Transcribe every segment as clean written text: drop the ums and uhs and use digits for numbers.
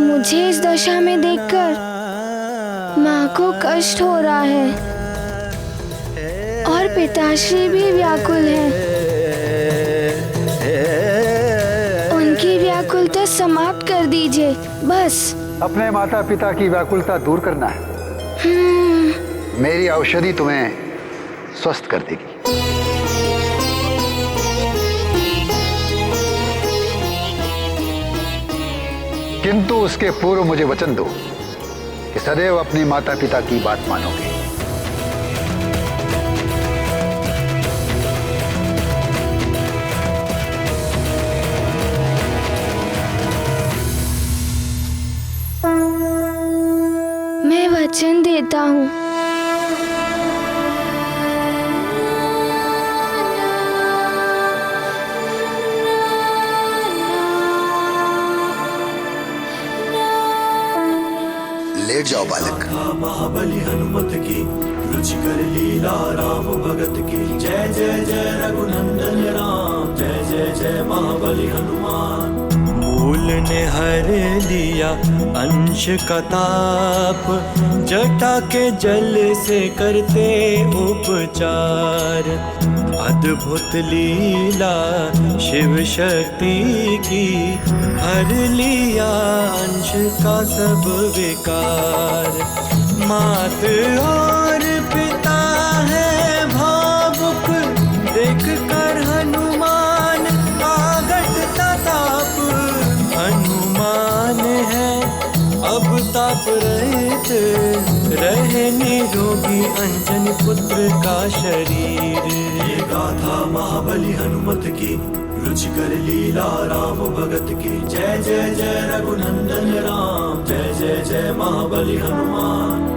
मुझे इस दशा में देखकर माँ को कष्ट हो रहा है और पिताश्री भी व्याकुल हैं। उनकी व्याकुलता समाप्त कर दीजिए बस। अपने माता पिता की व्याकुलता दूर करना है। मेरी औषधि तुम्हें स्वस्थ कर देगी। किंतु उसके पूर्व मुझे वचन दो कि सदैव अपने माता पिता की बात मानोगे। मैं वचन देता हूँ। लेट जाओ बालक। महाबली हनुमत की रुचिकर लीला राम भगत की। जय जय जय रघुनंदन राम, जय जय जय महाबली हनुमान। मूल ने हर लिया अंश का ताप, जटा के जल से करते उपचार। अद्भुत लीला शिव शक्ति की, हर लिया अंश का सब विकार। मात और पिता है भावुक, देख कर हनुमान आगट ताप। हनुमान है अब ताप रहित, रहे निरोगी अंजन पुत्र का शरीर। ये गाथा महाबली हनुमत की, रुचिकर लीला राम भगत की। जय जय जय रघुनंदन राम, जय जय जय महाबली हनुमान।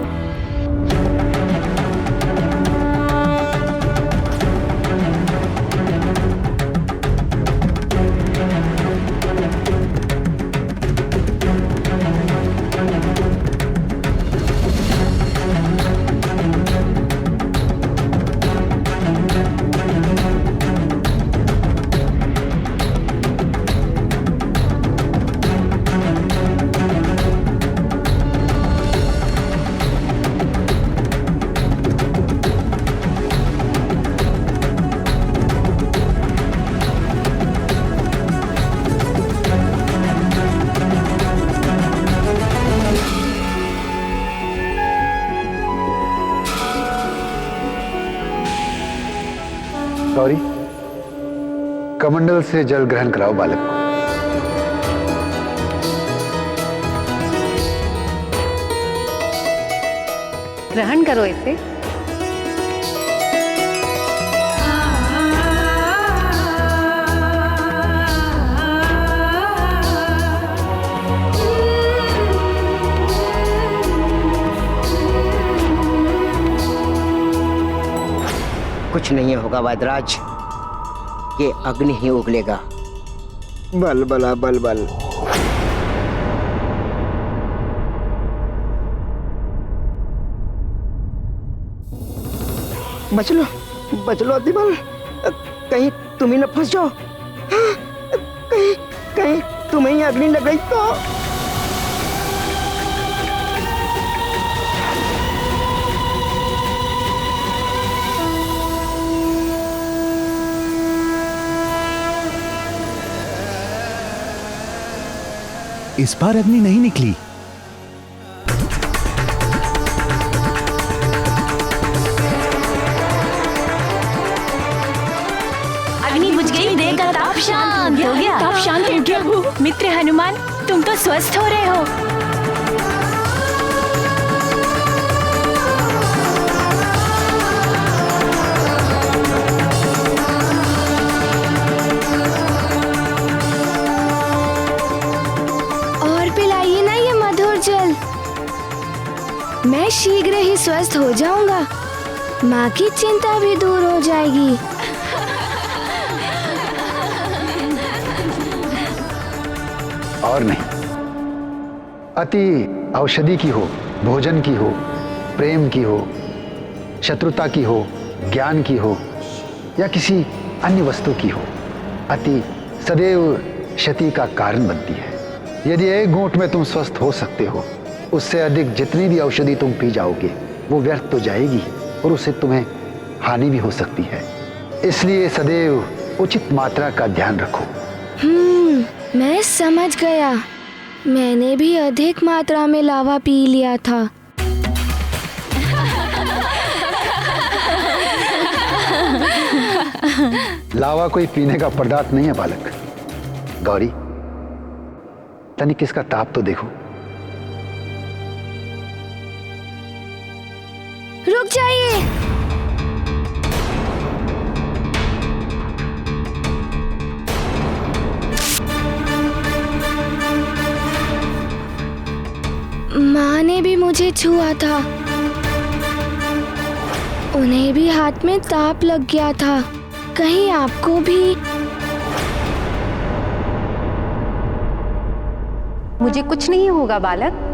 गौरी, कमंडल से जल ग्रहण कराओ बालक को। ग्रहण करो इसे। कुछ नहीं होगा वैद्यराज, ये अग्नि ही उगलेगा। बल बला बल बल। बच लो अतिबल, कहीं तुम ही न फंस जाओ। कहीं तुम्हें ही अग्नि लग गई तो। इस बार अग्नि नहीं निकली। अग्नि बुझ गई, देह का ताप शांत हो गया। ताप शांत हो गया। मित्र हनुमान, तुम तो स्वस्थ हो रहे हो। मैं शीघ्र ही स्वस्थ हो जाऊंगा, माँ की चिंता भी दूर हो जाएगी। और नहीं, अति औषधि की हो, भोजन की हो, प्रेम की हो, शत्रुता की हो, ज्ञान की हो या किसी अन्य वस्तु की हो, अति सदैव क्षति का कारण बनती है। यदि एक घूंट में तुम स्वस्थ हो सकते हो, उससे अधिक जितनी भी औषधि तुम पी जाओगे वो व्यर्थ तो जाएगी और उससे तुम्हें हानि भी हो सकती है। इसलिए सदैव उचित मात्रा का ध्यान रखो। मैं समझ गया। मैंने भी अधिक मात्रा में लावा पी लिया था। लावा कोई पीने का पदार्थ नहीं है बालक। गौरी, तनिक इसका ताप तो देखो। रुक जाइए। माँ ने भी मुझे छुआ था। उन्हें भी हाथ में ताप लग गया था। कहीं आपको भी? मुझे कुछ नहीं होगा बालक।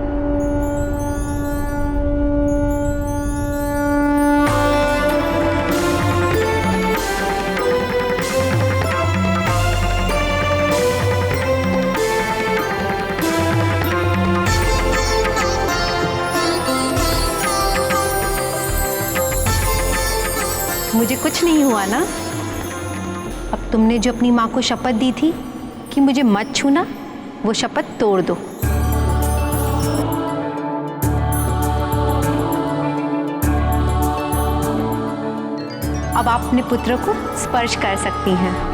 मुझे कुछ नहीं हुआ ना? अब तुमने जो अपनी माँ को शपथ दी थी कि मुझे मत छूना, वो शपथ तोड़ दो। अब आप अपने पुत्र को स्पर्श कर सकती हैं।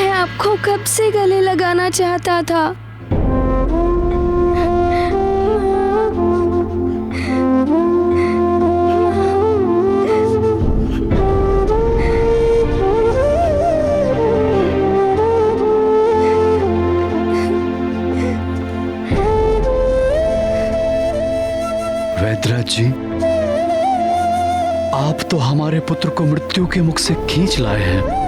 आपको कब से गले लगाना चाहता था। वैद्यराज जी, आप तो हमारे पुत्र को मृत्यु के मुख से खींच लाए हैं।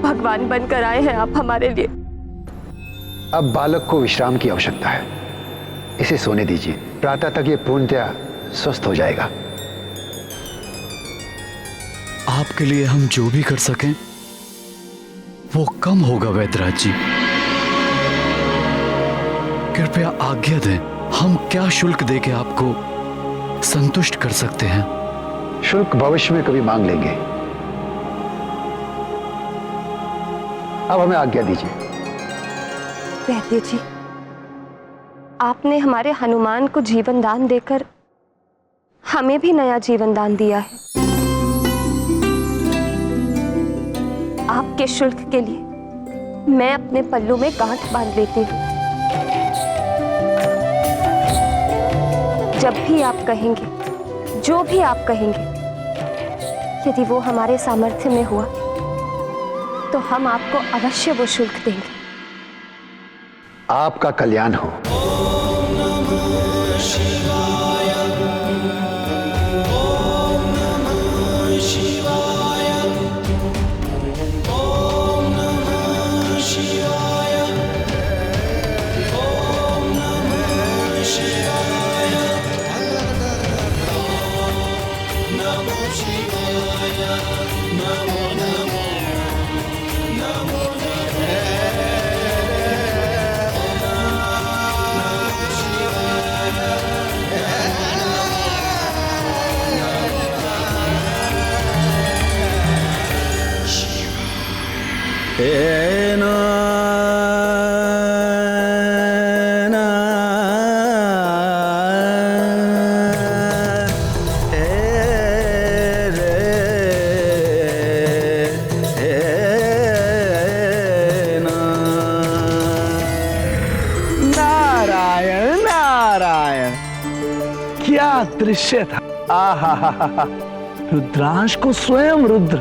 भगवान बनकर आए हैं आप हमारे लिए। अब बालक को विश्राम की आवश्यकता है। इसे सोने दीजिए। प्रातः तक ये पूर्णतया स्वस्थ हो जाएगा। आपके लिए हम जो भी कर सकें वो कम होगा वैद्यराज जी। कृपया आज्ञा दें। हम क्या शुल्क देके आपको संतुष्ट कर सकते हैं? शुल्क भविष्य में कभी मांग लेंगे। अब हमें आज्ञा दीजिए। वैद्य जी, आपने हमारे हनुमान को जीवन दान देकर हमें भी नया जीवन दान दिया है। आपके शुल्क के लिए मैं अपने पल्लू में गांठ बांध लेती हूँ। जब भी आप कहेंगे, जो भी आप कहेंगे, यदि वो हमारे सामर्थ्य में हुआ तो हम आपको अवश्य वो शुल्क देंगे। आपका कल्याण हो। क्या दृश्य था। आहा, रुद्रांश को स्वयं रुद्र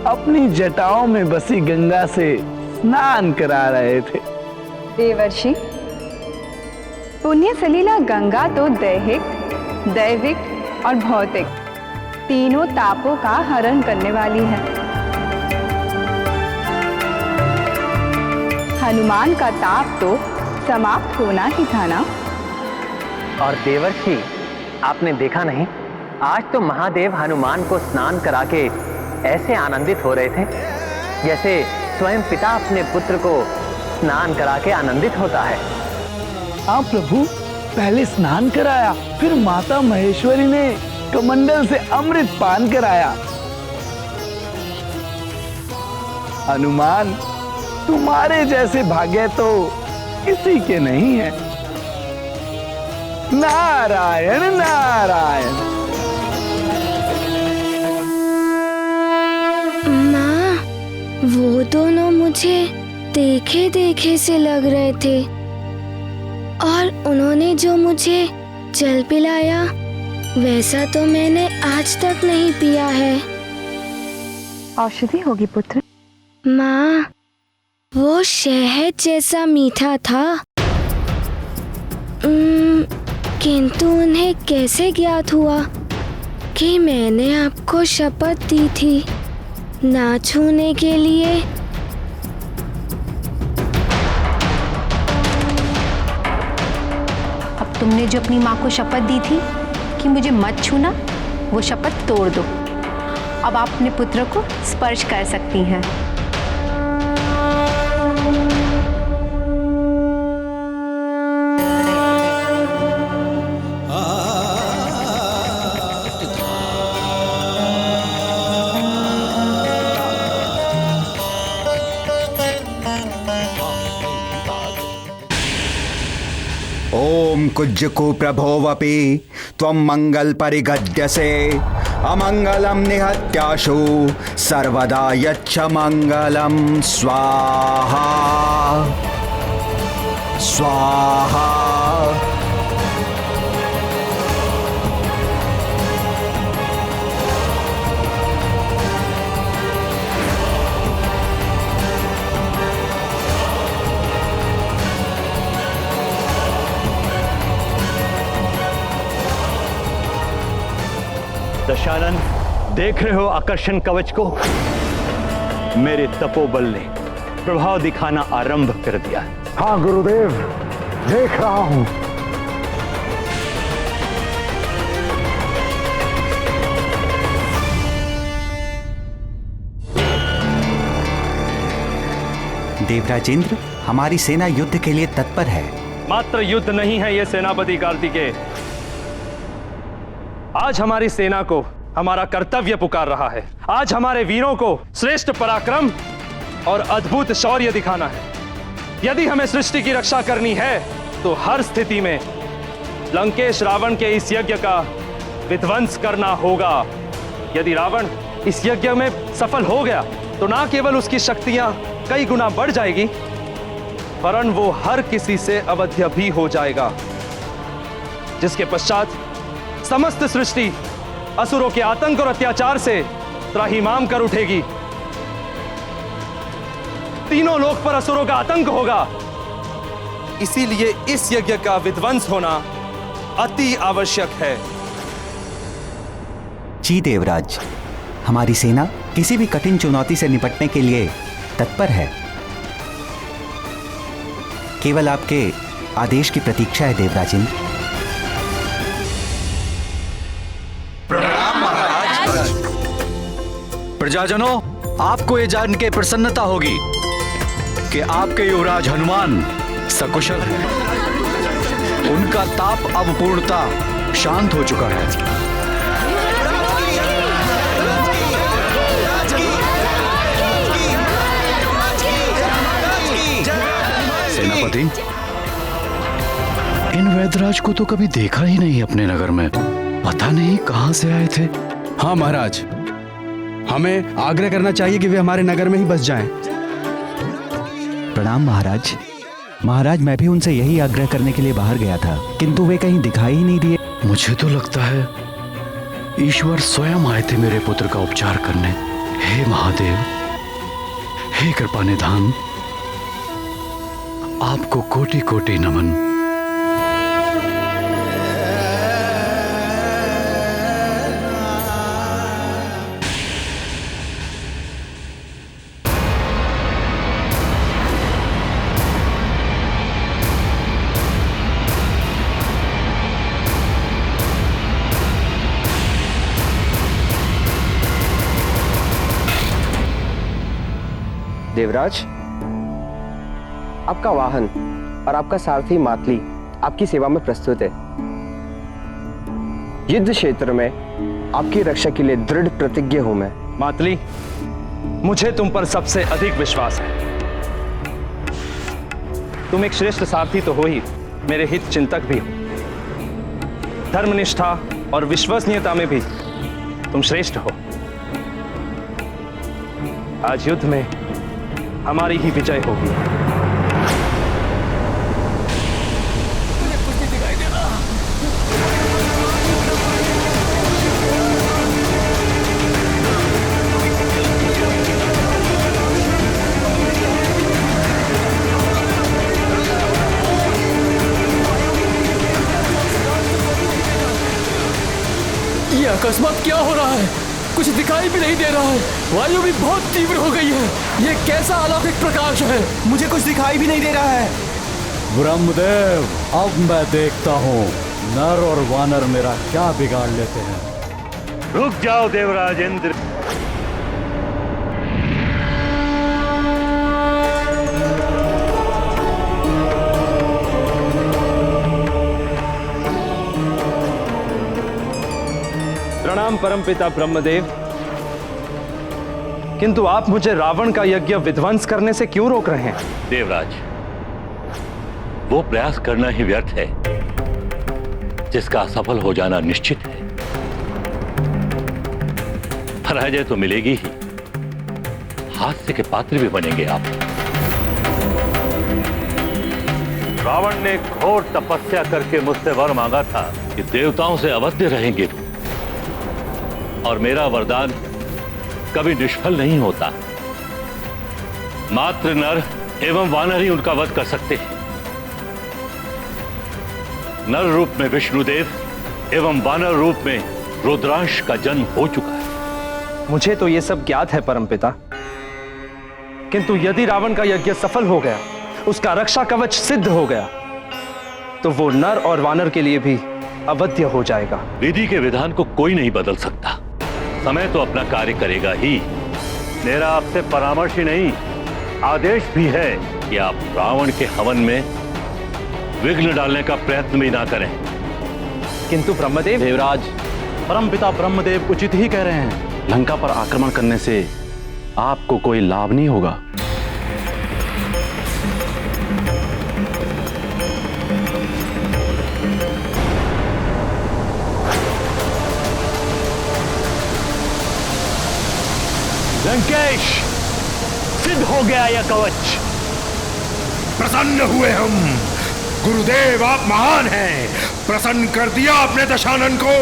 अपनी जटाओं में बसी गंगा से स्नान करा रहे थे। देवर्षि, पुण्य सलीला गंगा तो दैहिक, दैविक और भौतिक तीनों तापों का हरण करने वाली है। हनुमान का ताप तो समाप्त होना ही था ना। और देवर्षि, आपने देखा नहीं, आज तो महादेव हनुमान को स्नान करा के ऐसे आनंदित हो रहे थे जैसे स्वयं पिता अपने पुत्र को स्नान करा के आनंदित होता है। हाँ प्रभु, पहले स्नान कराया, फिर माता महेश्वरी ने कमंडल से अमृत पान कराया। हनुमान, तुम्हारे जैसे भाग्य तो किसी के नहीं है। नारायण नारायण। माँ, वो दोनों मुझे देखे देखे से लग रहे थे और उन्होंने जो मुझे जल पिलाया वैसा तो मैंने आज तक नहीं पिया है। औषधि होगी पुत्र। माँ, वो शहद जैसा मीठा था, किंतु उन्हें कैसे ज्ञात हुआ कि मैंने आपको शपथ दी थी ना छूने के लिए। अब तुमने जो अपनी माँ को शपथ दी थी कि मुझे मत छूना, वो शपथ तोड़ दो। अब आप अपने पुत्र को स्पर्श कर सकती हैं। ओम कुज्जकु प्रभोवपि त्वं मंगल परिगद्यसे अमंगलम निहत्याशु सर्वदा यच्छ मंगलम स्वाहा स्वाहा। दशानन, देख रहे हो आकर्षण कवच को? मेरे तपोबल ने प्रभाव दिखाना आरंभ कर दिया। हाँ गुरुदेव, देख रहा हूं। देवराज इंद्र, हमारी सेना युद्ध के लिए तत्पर है। मात्र युद्ध नहीं है ये सेनापति कार्तिकेय, आज हमारी सेना को हमारा कर्तव्य पुकार रहा है। आज हमारे वीरों को श्रेष्ठ पराक्रम और अद्भुत शौर्य दिखाना है। यदि हमें सृष्टि की रक्षा करनी है तो हर स्थिति में लंकेश रावण के इस यज्ञ का विध्वंस करना होगा। यदि रावण इस यज्ञ में सफल हो गया तो ना केवल उसकी शक्तियां कई गुना बढ़ जाएगी, वरन वो हर किसी से अवध्य भी हो जाएगा, जिसके पश्चात समस्त सृष्टि असुरों के आतंक और अत्याचार से त्राहिमाम कर उठेगी। तीनों लोक पर असुरों का आतंक होगा। इसीलिए इस यज्ञ का विध्वंस होना अति आवश्यक है। जी देवराज, हमारी सेना किसी भी कठिन चुनौती से निपटने के लिए तत्पर है। केवल आपके आदेश की प्रतीक्षा है देवराज इंद्र। प्रजाजनों, आपको ये जान के प्रसन्नता होगी कि आपके युवराज हनुमान सकुशल हैं। उनका ताप अब पूर्णतः शांत हो चुका है। सेनापति, इन वैदराज को तो कभी देखा ही नहीं अपने नगर में। पता नहीं कहां से आए थे। हाँ महाराज, हमें आग्रह करना चाहिए कि वे हमारे नगर में ही बस जाएं। प्रणाम महाराज। महाराज, मैं भी उनसे यही आग्रह करने के लिए बाहर गया था, किंतु वे कहीं दिखाई ही नहीं दिए। मुझे तो लगता है ईश्वर स्वयं आए थे मेरे पुत्र का उपचार करने। हे महादेव, हे कृपा निधान, आपको कोटि कोटि नमन। देवराज, आपका वाहन और आपका सारथी मातली आपकी सेवा में प्रस्तुत है। युद्ध क्षेत्र में आपकी रक्षा के लिए दृढ़ प्रतिज्ञ हूं मैं। मातली, मुझे तुम पर सबसे अधिक विश्वास है। तुम एक श्रेष्ठ सारथी तो हो ही, मेरे हित चिंतक भी हो। धर्मनिष्ठा और विश्वसनीयता में भी तुम श्रेष्ठ हो। आज युद्ध में हमारी ही विजय होगी। ये अकस्मात क्या हो रहा है? कुछ दिखाई भी नहीं दे रहा है। वायु भी बहुत तीव्र हो गई है। ये कैसा अलौकिक प्रकाश है? मुझे कुछ दिखाई भी नहीं दे रहा है। ब्रह्मदेव, अब मैं देखता हूँ नर और वानर मेरा क्या बिगाड़ लेते हैं। रुक जाओ देवराज इंद्र। प्रणाम परमपिता ब्रह्मदेव, किंतु आप मुझे रावण का यज्ञ विध्वंस करने से क्यों रोक रहे हैं? देवराज, वो प्रयास करना ही व्यर्थ है जिसका असफल हो जाना निश्चित है। पराजय तो मिलेगी ही, हास्य के पात्र भी बनेंगे आप। रावण ने घोर तपस्या करके मुझसे वर मांगा था कि देवताओं से अवध्य रहेंगे, और मेरा वरदान कभी निष्फल नहीं होता। मात्र नर एवं वानर ही उनका वध कर सकते हैं। नर रूप में विष्णुदेव एवं वानर रूप में रुद्रांश का जन्म हो चुका है। मुझे तो यह सब ज्ञात है परमपिता, किंतु यदि रावण का यज्ञ सफल हो गया, उसका रक्षा कवच सिद्ध हो गया, तो वो नर और वानर के लिए भी अवध्य हो जाएगा। विधि के विधान को कोई नहीं बदल सकता। समय तो अपना कार्य करेगा ही। मेरा आपसे परामर्श ही नहीं, आदेश भी है कि आप रावण के हवन में विघ्न डालने का प्रयत्न भी ना करें। किंतु ब्रह्मदेव। देवराज, परमपिता ब्रह्मदेव उचित ही कह रहे हैं। लंका पर आक्रमण करने से आपको कोई लाभ नहीं होगा। लंकेश, सिद्ध हो गया यह कवच। प्रसन्न हुए हम। गुरुदेव, आप महान हैं। प्रसन्न कर दिया आपने दशानन को।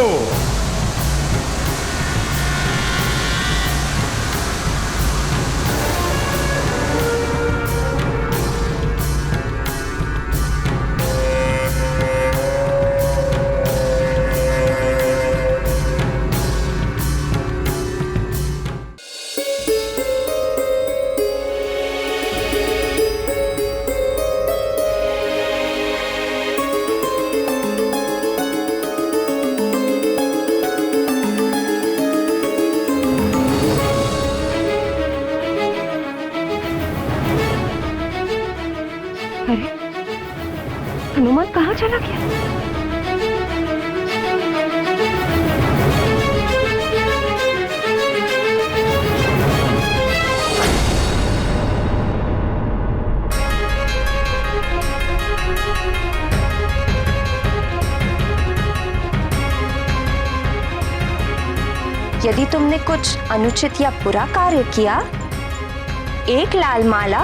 हनुमान कहाँ चला गया? यदि तुमने कुछ अनुचित या बुरा कार्य किया, एक लाल माला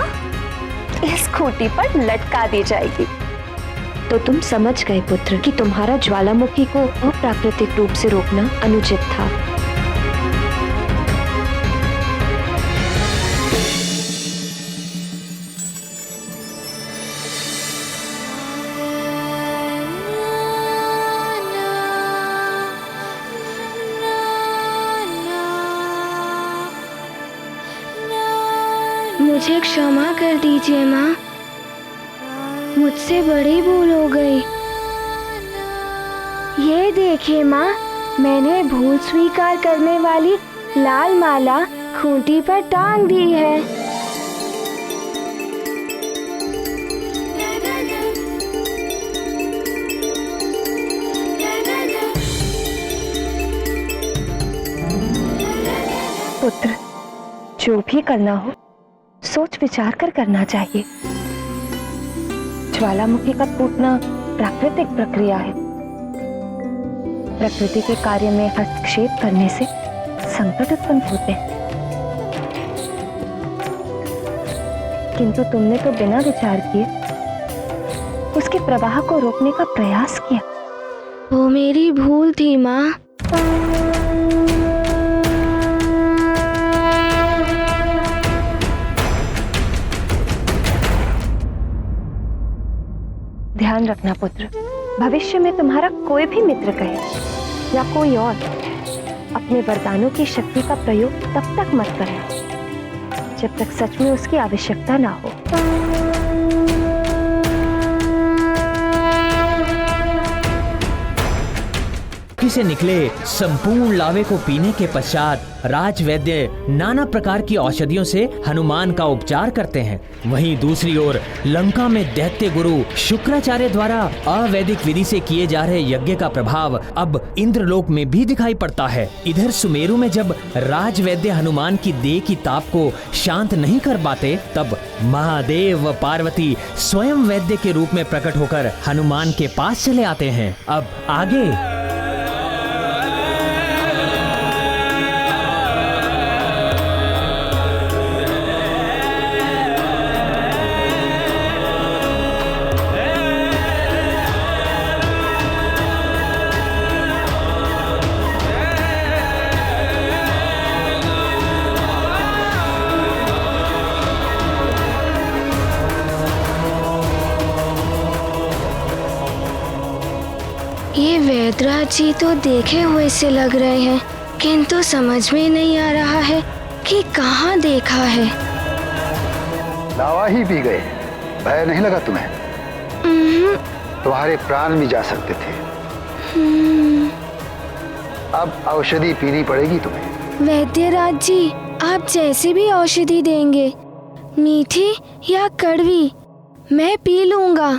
इस खूंटी पर लटका दी जाएगी। तो तुम समझ गए पुत्र कि तुम्हारा ज्वालामुखी को अप्राकृतिक रूप से रोकना अनुचित था। मुझे क्षमा कर दीजिए माँ, मुझसे बड़ी भूल हो गई। ये देखिए माँ, मैंने भूल स्वीकार करने वाली लाल माला खूंटी पर टांग दी है। पुत्र, जो भी करना हो सोच विचार कर करना चाहिए। ज्वालामुखी का फूटना प्राकृतिक प्रक्रिया है। प्रकृति के कार्य में हस्तक्षेप करने से संकट उत्पन्न होते हैं, किंतु तुमने तो बिना विचार किए उसके प्रवाह को रोकने का प्रयास किया। वो मेरी भूल थी माँ। ध्यान रखना पुत्र, भविष्य में तुम्हारा कोई भी मित्र कहे या कोई और, अपने वरदानों की शक्ति का प्रयोग तब तक मत करना जब तक सच में उसकी आवश्यकता ना हो। से निकले संपूर्ण लावे को पीने के पश्चात राजवैद्य नाना प्रकार की औषधियों से हनुमान का उपचार करते हैं। वहीं दूसरी ओर लंका में दैत्य गुरु शुक्राचार्य द्वारा अवैदिक विधि से किए जा रहे यज्ञ का प्रभाव अब इंद्रलोक में भी दिखाई पड़ता है। इधर सुमेरु में जब राजवैद्य हनुमान की देह की ताप को शांत नहीं कर पाते, तब महादेव व पार्वती स्वयं वैद्य के रूप में प्रकट होकर हनुमान के पास चले आते हैं। अब आगे ये वैद्यराज जी तो देखे हुए से लग रहे हैं, किंतु समझ में नहीं आ रहा है कि कहाँ देखा है। दवा ही पी गए, भय नहीं लगा तुम्हें? तुम्हारे प्राण भी जा सकते थे। अब औषधि पीनी पड़ेगी तुम्हें। वैद्यराज जी, आप जैसी भी औषधि देंगे, मीठी या कड़वी, मैं पी लूंगा।